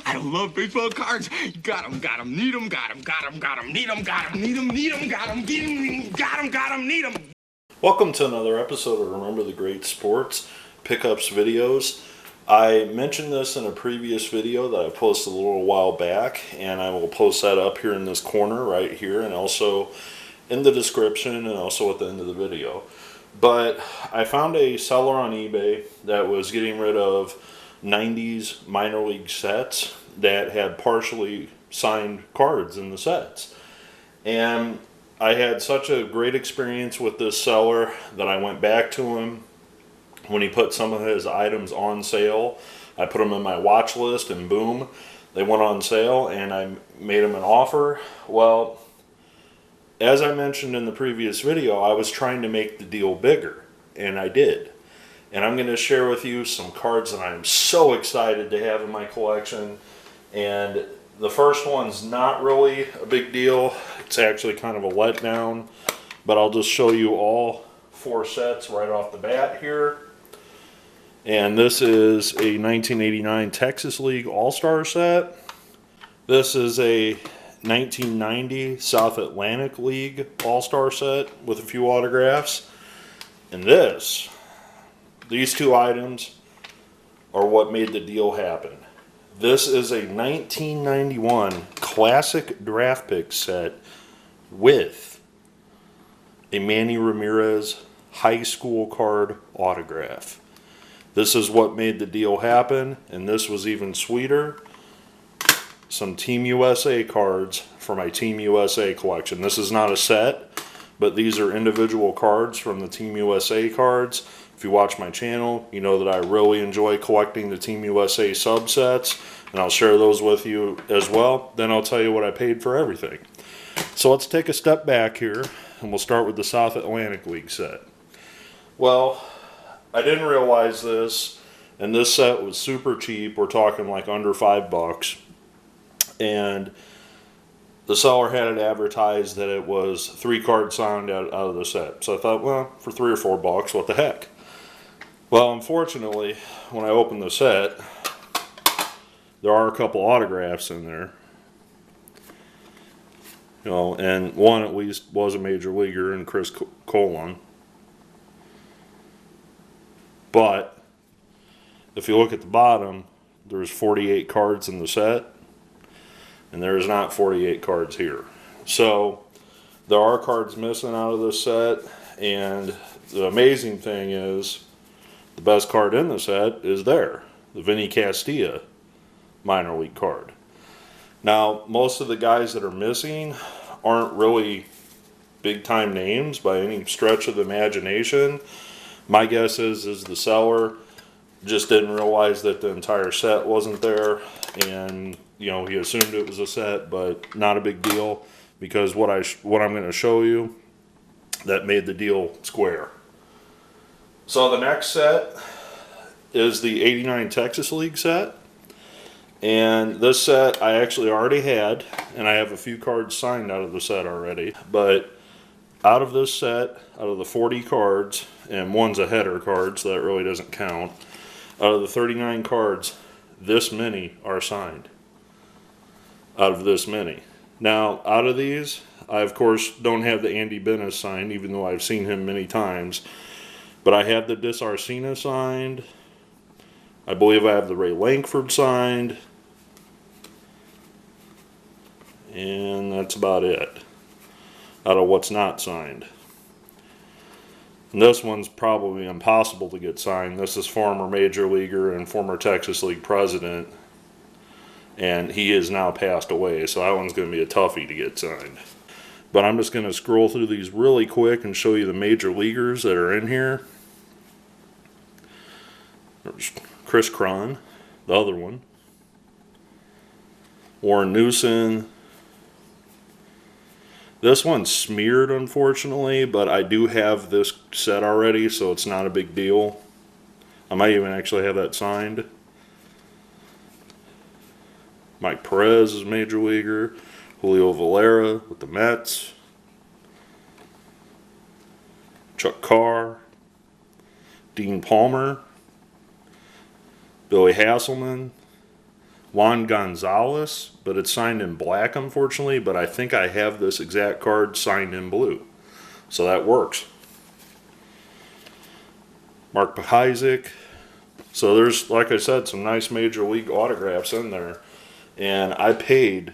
I love baseball cards. Got 'em, need 'em, got 'em, need 'em, need 'em, got 'em, need 'em. Welcome to another episode of Remember the Great Sports Pickups videos. I mentioned this in a previous video that I posted a little while back, and I will post that up here in this corner right here, and also in the description, and also at the end of the video. But I found a seller on eBay that was getting rid of 90s minor league sets that had partially signed cards in the sets. And I had such a great experience with this seller that I went back to him when he put some of his items on sale. I put them in my watch list, and boom, they went on sale, and I made him an offer. Well, as I mentioned in the previous video, I was trying to make the deal bigger, and I did. And I'm going to share with you some cards that I'm so excited to have in my collection. And the first one's not really a big deal. It's actually kind of a letdown, but I'll just show you all four sets right off the bat here. And this is a 1989 Texas League All-Star set. This is a 1990 South Atlantic League All-Star set with a few autographs. And these two items are what made the deal happen. This is a 1991 Classic Draft Pick set with a Manny Ramirez high school card autograph. This is what made the deal happen, and this was even sweeter. Some Team USA cards for my Team USA collection. This is not a set, but these are individual cards from the Team USA cards. If you watch my channel, you know that I really enjoy collecting the Team USA subsets, and I'll share those with you as well. Then I'll tell you what I paid for everything. So let's take a step back here, and we'll start with the South Atlantic League set. Well, I didn't realize this, and this set was super cheap. We're talking like under $5. And the seller had it advertised that it was 3 cards signed out of the set. So I thought, well, for $3 or $4, what the heck? Well, unfortunately, when I opened the set, there are a couple autographs in there. You know, and one at least was a major leaguer in Chris Colon. But if you look at the bottom, there's 48 cards in the set, and there's not 48 cards here. So there are cards missing out of this set, and the amazing thing is the best card in the set is there, the Vinny Castilla minor league card. Now, most of the guys that are missing aren't really big time names by any stretch of the imagination. My guess is the seller just didn't realize that the entire set wasn't there, and you know, he assumed it was a set, but not a big deal, because what I'm going to show you that made the deal square. So the next set is the 89 Texas League set, and this set I actually already had, and I have a few cards signed out of the set already. But out of this set, out of the 40 cards, and one's a header card, so that really doesn't count, out of the 39 cards, this many are signed. Out of this many. Now, out of these, I of course don't have the Andy Bennis signed, even though I've seen him many times. But I have the Dis Arcina signed. I believe I have the Ray Langford signed. And that's about it. Out of what's not signed. And this one's probably impossible to get signed. This is former major leaguer and former Texas League president, and he is now passed away, so that one's going to be a toughie to get signed. But I'm just going to scroll through these really quick and show you the major leaguers that are in here. There's Chris Cron, the other one. Warren Newson. This one's smeared, unfortunately, but I do have this set already, so it's not a big deal. I might even actually have that signed. Mike Perez is a major leaguer. Julio Valera with the Mets. Chuck Carr. Dean Palmer. Billy Hasselman. Juan Gonzalez, but it's signed in black, unfortunately. But I think I have this exact card signed in blue, so that works. Mark Pichizek. So there's, like I said, some nice major league autographs in there, and I paid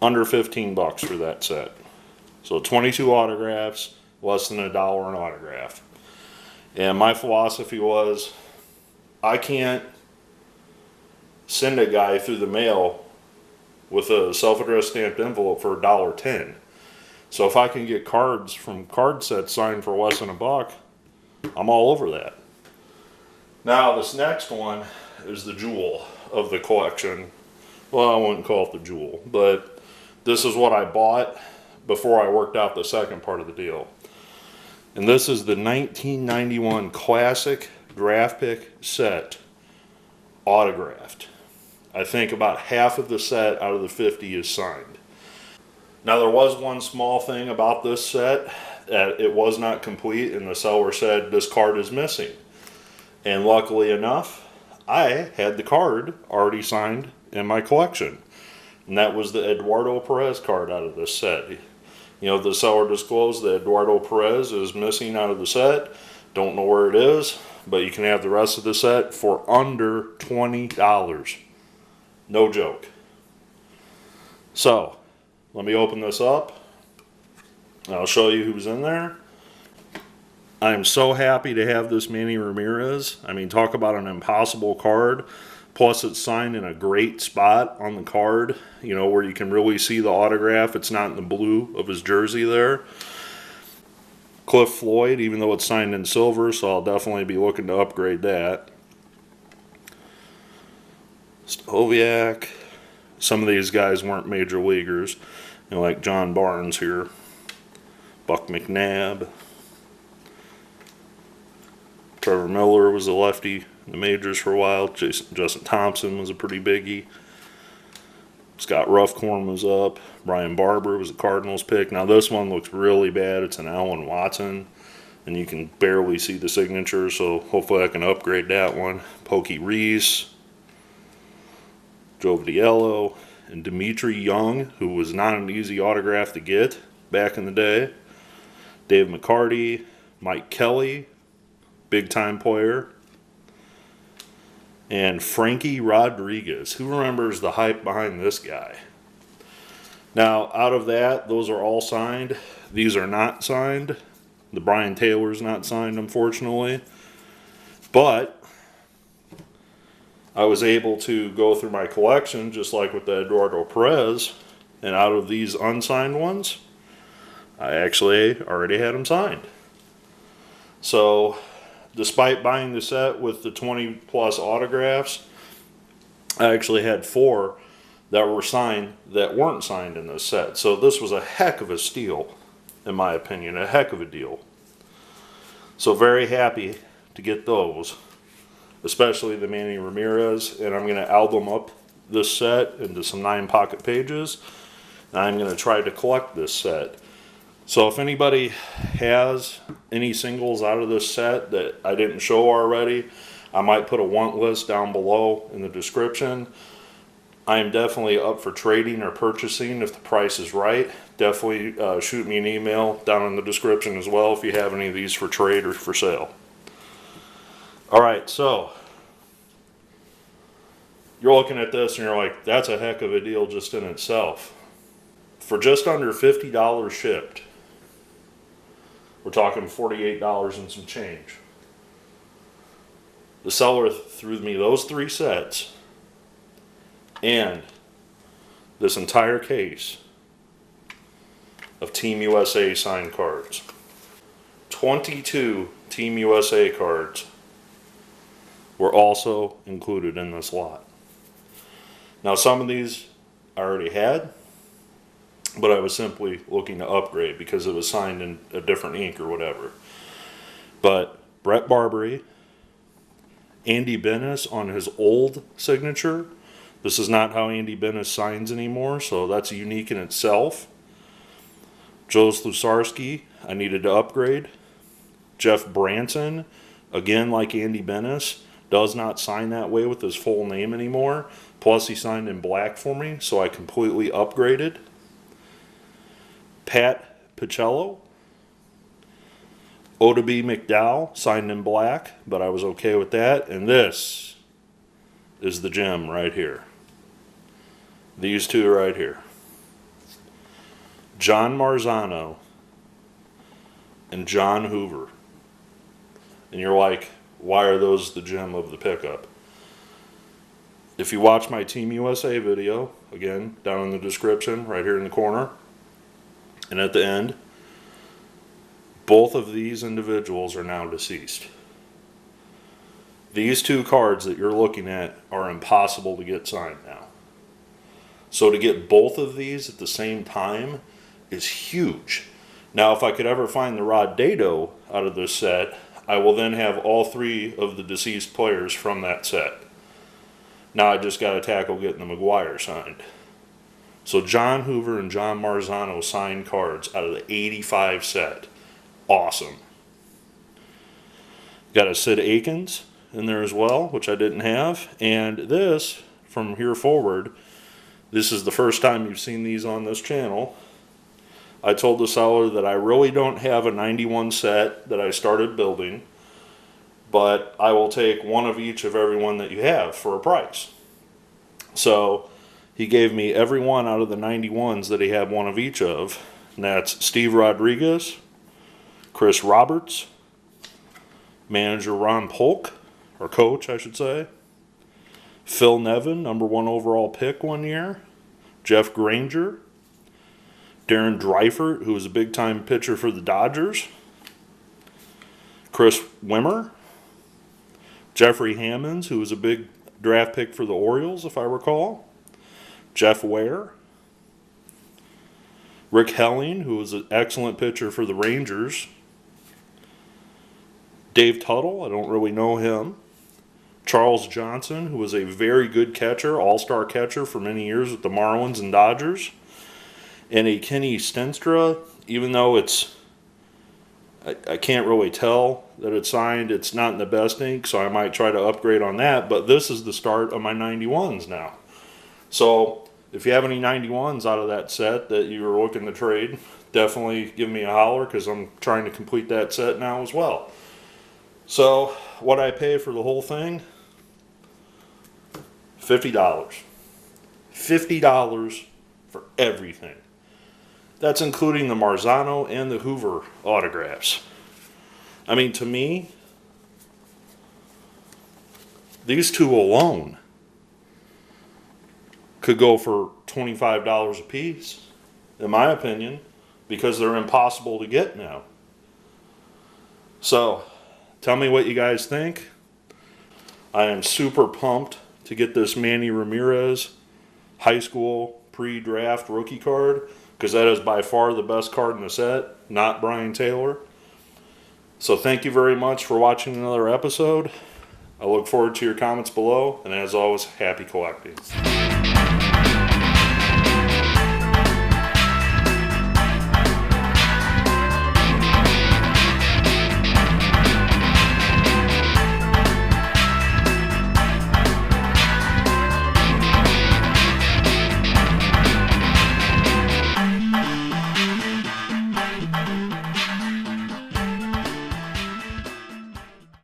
under $15 for that set. So 22 autographs, less than $1 an autograph. And my philosophy was, I can't send a guy through the mail with a self-addressed stamped envelope for $1.10. So if I can get cards from card sets signed for less than $1, I'm all over that. Now this next one is the jewel of the collection. Well, I wouldn't call it the jewel, but this is what I bought before I worked out the second part of the deal. And this is the 1991 Classic Draft Pick set, autographed. I think about half of the set out of the 50 is signed. Now there was one small thing about this set, that it was not complete, and the seller said this card is missing. And luckily enough, I had the card already signed in my collection. And that was the Eduardo Perez card out of this set. You know, the seller disclosed that Eduardo Perez is missing out of the set. Don't know where it is, but you can have the rest of the set for under $20. No joke. So, let me open this up. I'll show you who's in there. I'm so happy to have this Manny Ramirez. I mean, talk about an impossible card. Plus, it's signed in a great spot on the card, you know, where you can really see the autograph. It's not in the blue of his jersey there. Cliff Floyd, even though it's signed in silver, so I'll definitely be looking to upgrade that. Stoviak. Some of these guys weren't major leaguers, you know, like John Barnes here. Buck McNabb. Trevor Miller was a lefty in the majors for a while. Justin Thompson was a pretty biggie. Scott Ruffcorn was up. Brian Barber was a Cardinals pick. Now this one looks really bad. It's an Alan Watson, and you can barely see the signature, so hopefully I can upgrade that one. Pokey Reese, Joe Vitiello, and Dimitri Young, who was not an easy autograph to get back in the day. Dave McCarty, Mike Kelly, big-time player, and Frankie Rodriguez. Who remembers the hype behind this guy? Now, out of that, those are all signed. These are not signed. The Brian Taylor's not signed, unfortunately. But I was able to go through my collection, just like with the Eduardo Perez, and out of these unsigned ones, I actually already had them signed. So, despite buying the set with the 20 plus autographs, I actually had 4 that were signed that weren't signed in this set. So this was a heck of a steal, in my opinion, a heck of a deal. So very happy to get those, especially the Manny Ramirez, and I'm going to album up this set into some 9-pocket pages, and I'm going to try to collect this set. So if anybody has any singles out of this set that I didn't show already, I might put a want list down below in the description. I am definitely up for trading or purchasing if the price is right. Definitely shoot me an email down in the description as well if you have any of these for trade or for sale. Alright, so you're looking at this and you're like, that's a heck of a deal just in itself. For just under $50 shipped, we're talking $48 and some change. The seller threw me those 3 sets and this entire case of Team USA signed cards. 22 Team USA cards were also included in this lot. Now some of these I already had, but I was simply looking to upgrade because it was signed in a different ink or whatever. But Brett Barbary, Andy Bennis on his old signature. This is not how Andy Bennis signs anymore, so that's unique in itself. Joe Slusarski, I needed to upgrade. Jeff Branson, again like Andy Bennis, does not sign that way with his full name anymore. Plus, he signed in black for me, so I completely upgraded. Pat Picello. Oda B. McDowell, signed in black, but I was okay with that. And this is the gem right here. These two right here. John Marzano and John Hoover. And you're like, why are those the gem of the pickup? If you watch my Team USA video, again, down in the description, right here in the corner, and at the end, both of these individuals are now deceased. These two cards that you're looking at are impossible to get signed now. So to get both of these at the same time is huge. Now, if I could ever find the Rod Dedeaux out of this set, I will then have all three of the deceased players from that set. Now I just got to tackle getting the McGuire signed. So John Hoover and John Marzano signed cards out of the 85 set. Awesome. Got a Sid Aikens in there as well, which I didn't have. And this, from here forward, this is the first time you've seen these on this channel. I told the seller that I really don't have a 91 set that I started building, but I will take one of each of every one that you have for a price. So he gave me every one out of the 91s that he had one of each of. And that's Steve Rodriguez, Chris Roberts, manager Ron Polk, or coach I should say, Phil Nevin, #1 overall pick one year, Jeff Granger, Darren Dreifert, who was a big-time pitcher for the Dodgers, Chris Wimmer, Jeffrey Hammonds, who was a big draft pick for the Orioles, if I recall, Jeff Ware, Rick Helling, who was an excellent pitcher for the Rangers, Dave Tuttle, I don't really know him, Charles Johnson, who was a very good catcher, all-star catcher for many years with the Marlins and Dodgers, and a Kenny Stenstra, even though I can't really tell that it's signed, it's not in the best ink, so I might try to upgrade on that, but this is the start of my 91s now. So if you have any 91s out of that set that you were looking to trade, definitely give me a holler, because I'm trying to complete that set now as well. So what I pay for the whole thing, $50. $50 for everything. That's including the Marzano and the Hoover autographs. I mean, to me, these two alone could go for $25 a piece, in my opinion, because they're impossible to get now. So, tell me what you guys think. I am super pumped to get this Manny Ramirez high school pre-draft rookie card, because that is by far the best card in the set, not Brian Taylor. So thank you very much for watching another episode. I look forward to your comments below, and as always, happy collecting.